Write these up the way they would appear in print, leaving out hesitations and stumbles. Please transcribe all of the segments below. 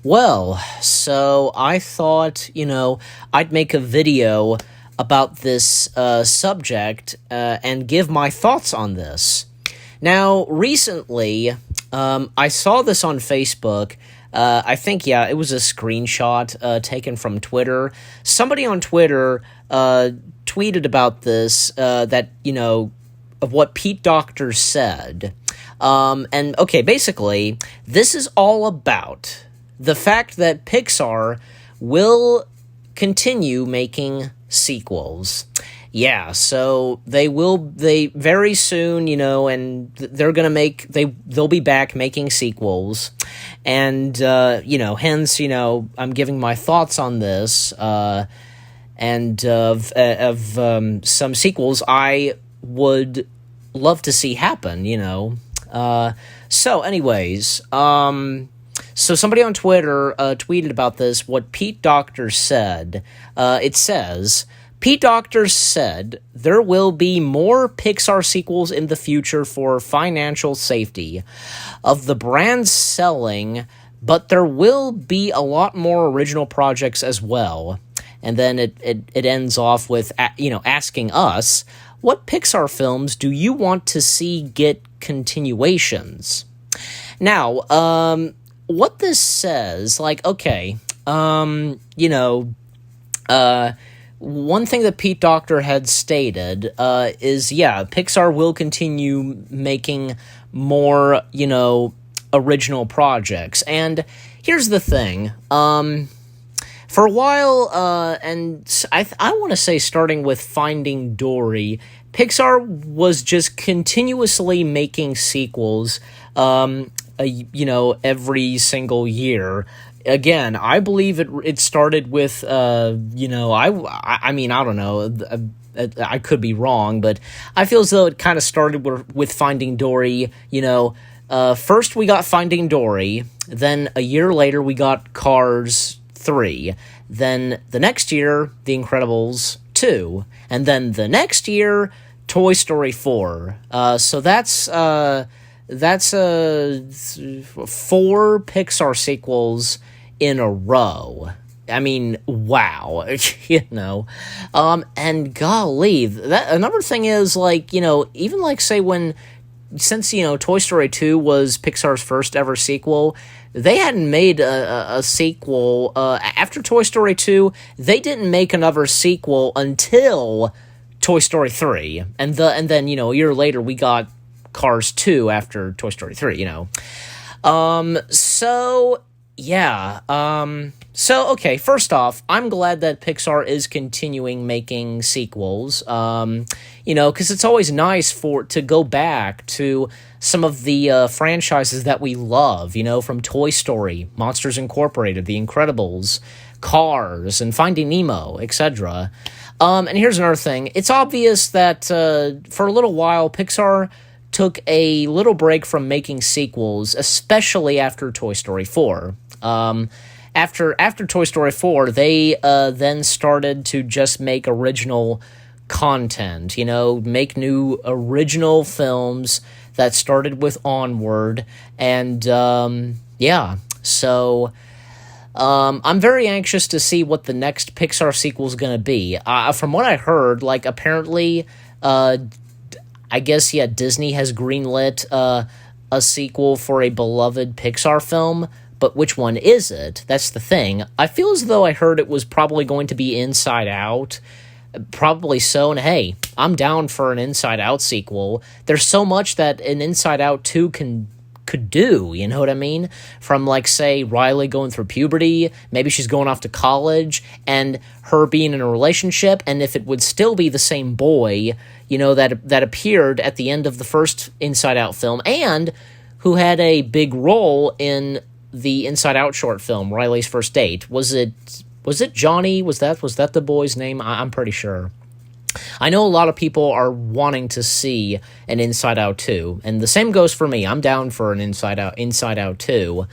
Well, so I thought, I'd make a video about this subject and give my thoughts on this. Now, recently, I saw this on Facebook. I think, yeah, it was a screenshot taken from Twitter. Somebody on Twitter tweeted about this, of what Pete Docter said. And, okay, basically, this is all about the fact that Pixar will continue making sequels. Yeah, so they very soon, and they'll be back making sequels. And, hence, I'm giving my thoughts on this, and of some sequels I would love to see happen, So anyways, so somebody on Twitter tweeted about this, what Pete Docter said. It says, Pete Docter said there will be more Pixar sequels in the future for financial safety of the brand selling, but there will be a lot more original projects as well. And then it ends off with, asking us, what Pixar films do you want to see get continuations? Now, what this says, okay, one thing that Pete Docter had stated is, yeah, Pixar will continue making more, original projects. And here's the thing, for a while, and I want to say starting with Finding Dory, Pixar was just continuously making sequels, every single year. Again, I believe it started with, I mean, I don't know, I could be wrong, but I feel as though it kind of started with Finding Dory. First we got Finding Dory, then a year later we got Cars 3, then the next year, The Incredibles 2, and then the next year, Toy Story 4. So that's 4 Pixar sequels in a row. I mean, wow, and golly, another thing is, even say since Toy Story 2 was Pixar's first ever sequel, they hadn't made a sequel, after Toy Story 2, they didn't make another sequel until Toy Story 3, and then, a year later we got Cars 2 after Toy Story 3, So, okay, first off, I'm glad that Pixar is continuing making sequels, because it's always nice to go back to some of the franchises that we love, from Toy Story, Monsters Incorporated, The Incredibles, Cars, and Finding Nemo, etc. And here's another thing. It's obvious that for a little while, Pixar took a little break from making sequels, especially after Toy Story 4. After Toy Story 4, they then started to just make original content, make new original films that started with Onward, and so I'm very anxious to see what the next Pixar sequel is going to be. From what I heard, apparently, I guess, yeah, Disney has greenlit a sequel for a beloved Pixar film, but which one is it? That's the thing. I feel as though I heard it was probably going to be Inside Out. Probably so, and hey, I'm down for an Inside Out sequel. There's so much that an Inside Out 2 could do, you know what I mean? From, say, Riley going through puberty, maybe she's going off to college, and her being in a relationship, and if it would still be the same boy, that appeared at the end of the first Inside Out film, and who had a big role in the Inside Out short film, Riley's First Date. Was it Johnny? Was that the boy's name? I'm pretty sure. I know a lot of people are wanting to see an Inside Out 2, and the same goes for me. I'm down for an Inside Out 2.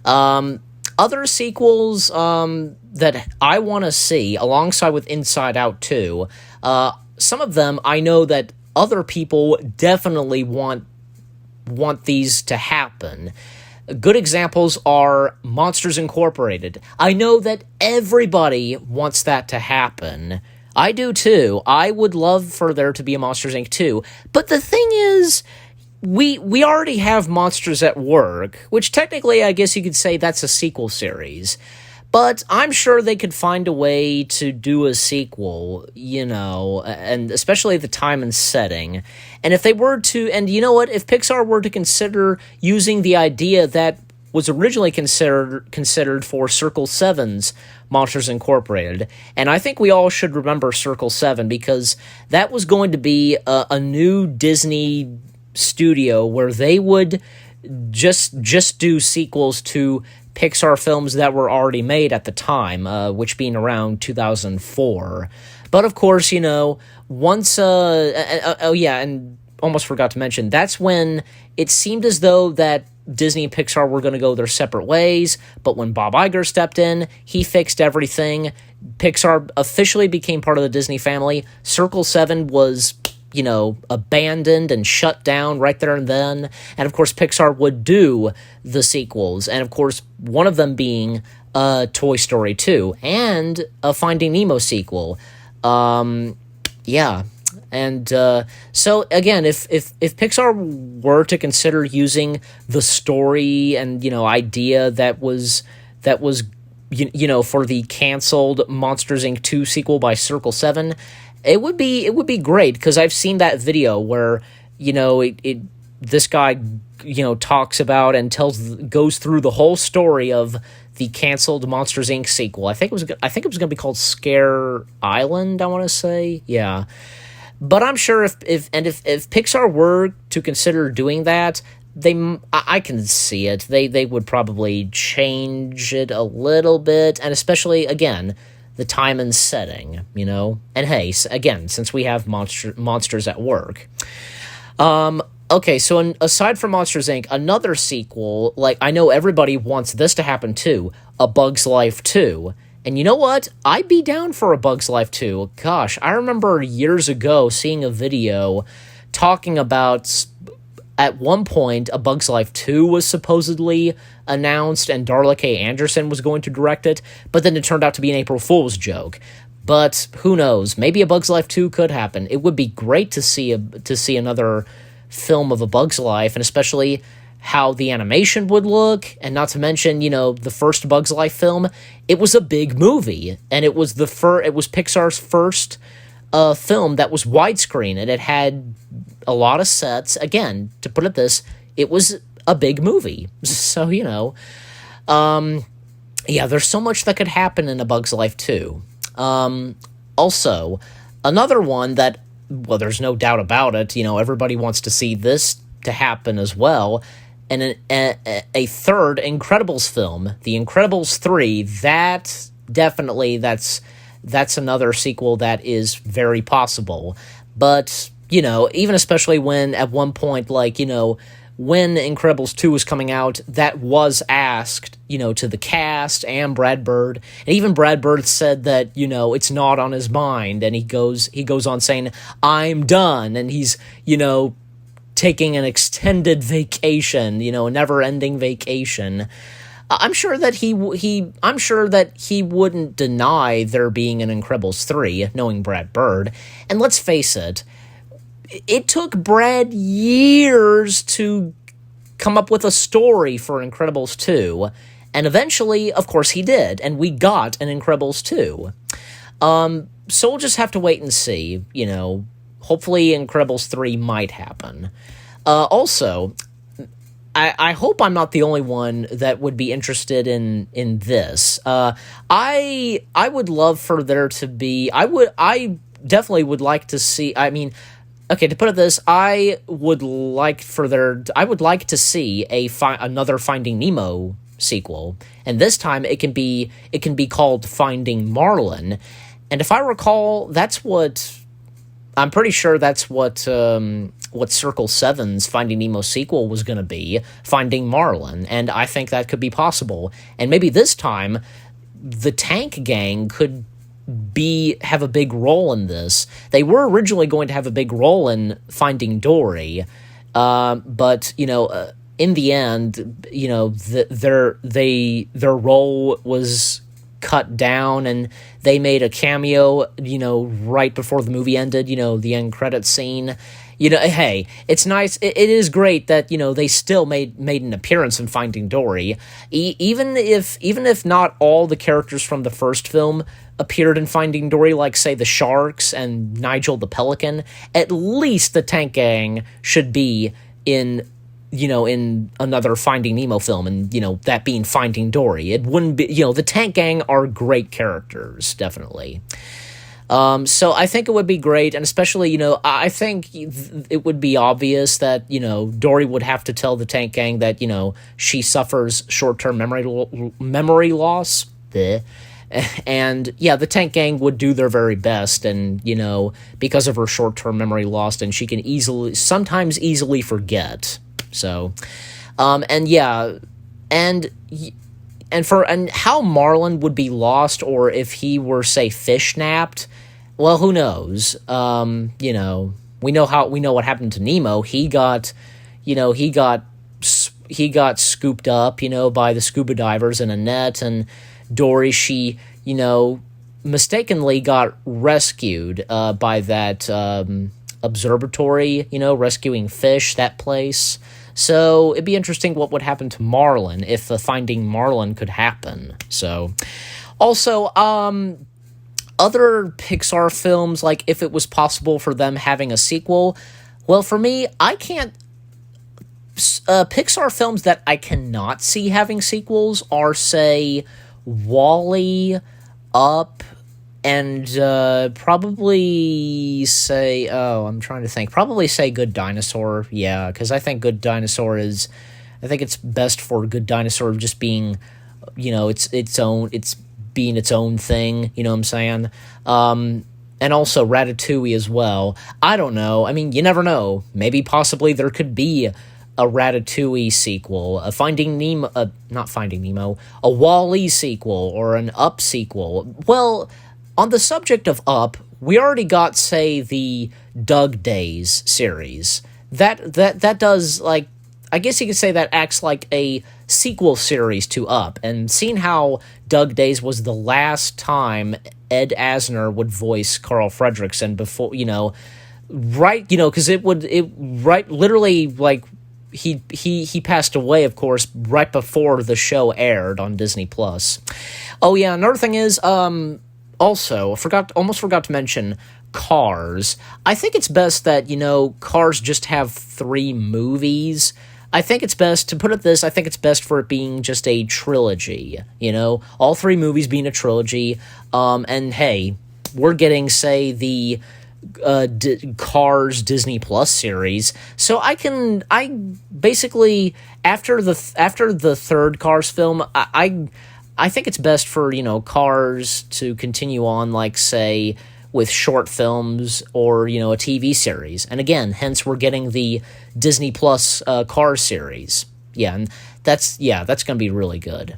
Other sequels that I want to see alongside with Inside Out 2, some of them I know that other people definitely want these to happen. Good examples are Monsters Incorporated. I know that everybody wants that to happen. I do too. I would love for there to be a Monsters Inc. 2. But the thing is, we already have Monsters at Work, which technically I guess you could say that's a sequel series. But I'm sure they could find a way to do a sequel, and especially the time and setting. And if they were to, and you know what, if Pixar were to consider using the idea that was originally considered for Circle 7's Monsters Incorporated, and I think we all should remember Circle 7 because that was going to be a new Disney studio where they would just do sequels to Pixar films that were already made at the time, which being around 2004. But of course, once, and almost forgot to mention, that's when it seemed as though that Disney and Pixar were going to go their separate ways, but when Bob Iger stepped in, he fixed everything. Pixar officially became part of the Disney family. Circle 7 was abandoned and shut down right there and then. And of course, Pixar would do the sequels. And of course, one of them being Toy Story 2 and a Finding Nemo sequel. And so again, if Pixar were to consider using the story and, idea that was for the canceled Monsters Inc. 2 sequel by Circle 7, it would be great because I've seen that video where this guy talks about and goes through the whole story of the canceled Monsters Inc. sequel. I think it was going to be called Scare Island. I want to say, yeah. But I'm sure if Pixar were to consider doing that, I can see it. They would probably change it a little bit, and especially again, the time and setting, And hey, again, since we have Monsters at Work. Okay, so aside from Monsters, Inc., another sequel, I know everybody wants this to happen too, A Bug's Life 2. And you know what? I'd be down for A Bug's Life 2. Gosh, I remember years ago seeing a video talking about, at one point, A Bug's Life 2 was supposedly announced and Darla K. Anderson was going to direct it, but then it turned out to be an April Fool's joke. But who knows? Maybe A Bug's Life 2 could happen. It would be great to see another film of A Bug's Life, and especially how the animation would look, and not to mention, the first Bug's Life film, it was a big movie, and it was Pixar's first film that was widescreen, and it had a lot of sets. Again, to put it this, it was a big movie. So, there's so much that could happen in A Bug's Life 2. Also, another one that, well, there's no doubt about it, everybody wants to see this to happen as well, and a third Incredibles film, The Incredibles 3, that's another sequel that is very possible. But, even especially when at one point, when Incredibles 2 was coming out, that was asked, to the cast and Brad Bird. And even Brad Bird said that, it's not on his mind. And he goes on saying, I'm done. And he's, taking an extended vacation, a never-ending vacation. I'm sure that he wouldn't deny there being an Incredibles 3, knowing Brad Bird. And let's face it, it took Brad years to come up with a story for Incredibles 2, and eventually, of course, he did, and we got an Incredibles 2. So we'll just have to wait and see, Hopefully Incredibles 3 might happen. Also, I hope I'm not the only one that would be interested in this. I would love for there to be... I definitely would like to see... Okay, to put it this, I would like to see another Finding Nemo sequel, and this time it can be called Finding Marlin. And if I recall, I'm pretty sure that's what Circle 7's Finding Nemo sequel was going to be, Finding Marlin, and I think that could be possible. And maybe this time, the Tank Gang could have a big role in this. They were originally going to have a big role in Finding Dory, but in the end, their role was cut down, and they made a cameo, right before the movie ended, the end credit scene. Hey, it's nice. It is great that, they still made an appearance in Finding Dory. Even if not all the characters from the first film appeared in Finding Dory, like, say, the sharks and Nigel the Pelican, at least the Tank Gang should be in another Finding Nemo film, and, that being Finding Dory. It wouldn't be, the Tank Gang are great characters, definitely. So I think it would be great, and especially, I think it would be obvious that, Dory would have to tell the Tank Gang that, she suffers short-term memory loss. Bleh. And, yeah, the Tank Gang would do their very best, and, because of her short-term memory loss, and she can sometimes easily forget. So, and yeah, and how Marlin would be lost, or if he were, say, fish-napped, well, who knows? We know what happened to Nemo. He got scooped up, by the scuba divers in a net, and Dory, she, mistakenly got rescued, by that, observatory, rescuing fish, that place. So it'd be interesting what would happen to Marlin if the Finding Marlin could happen. So, also, other Pixar films, like, if it was possible for them having a sequel, well, for me, I can't. Pixar films that I cannot see having sequels are, say, WALL-E, Up, and probably say, I'm trying to think, probably say Good Dinosaur, yeah, because I think Good Dinosaur I think it's best for Good Dinosaur just being, it's being its own thing, you know what I'm saying? And also Ratatouille as well. I don't know, I mean, you never know, maybe possibly there could be a Ratatouille sequel, a WALL-E sequel, or an Up sequel. Well, on the subject of Up, we already got, say, the Doug Days series. That does, like, I guess you could say that acts like a sequel series to Up. And seeing how Doug Days was the last time Ed Asner would voice Carl Fredricksen before, because literally, like, he passed away, of course, right before the show aired on Disney+. Oh, yeah, another thing is, also, almost forgot to mention Cars. I think it's best that, Cars just have 3 movies. I think it's best, to put it this, I think it's best for it being just a trilogy, all 3 movies being a trilogy, and hey, we're getting, say, the Cars Disney Plus series, so I basically, after the third Cars film, I think it's best for, Cars to continue on, like, say, with short films or, a TV series. And again, hence we're getting the Disney Plus Cars series. Yeah, and that's going to be really good.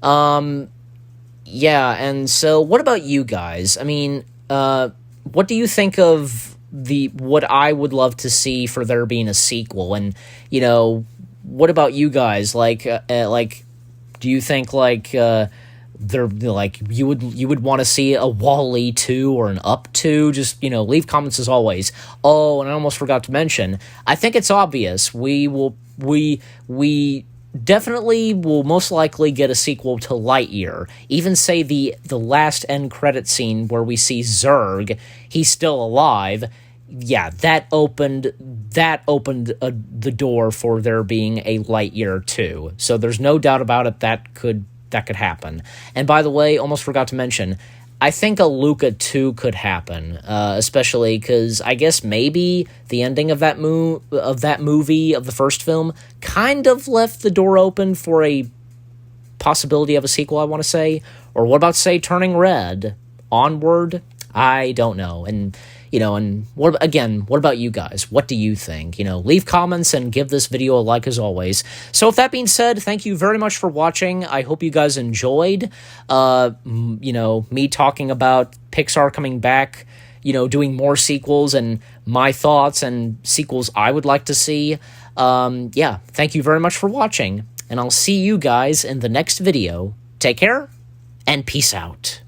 Yeah, and so what about you guys? I mean, what do you think of what I would love to see for there being a sequel? And, what about you guys? Like, do you think, like, you would want to see a WALL-E 2 or an Up 2? Just, leave comments as always. Oh, and I almost forgot to mention, I think it's obvious. We definitely will most likely get a sequel to Lightyear. Even, say, the last end credit scene where we see Zurg, he's still alive. Yeah, that opened the door for there being a Lightyear 2. So there's no doubt about it that could happen. And by the way, almost forgot to mention, I think a Luca 2 could happen, especially because I guess maybe the ending of that movie, of the first film, kind of left the door open for a possibility of a sequel, I want to say. Or what about, say, Turning Red? Onward? I don't know. And, and what about you guys? What do you think? Leave comments and give this video a like as always. So with that being said, thank you very much for watching. I hope you guys enjoyed, me talking about Pixar coming back, doing more sequels and my thoughts and sequels I would like to see. Yeah, thank you very much for watching, and I'll see you guys in the next video. Take care, and peace out.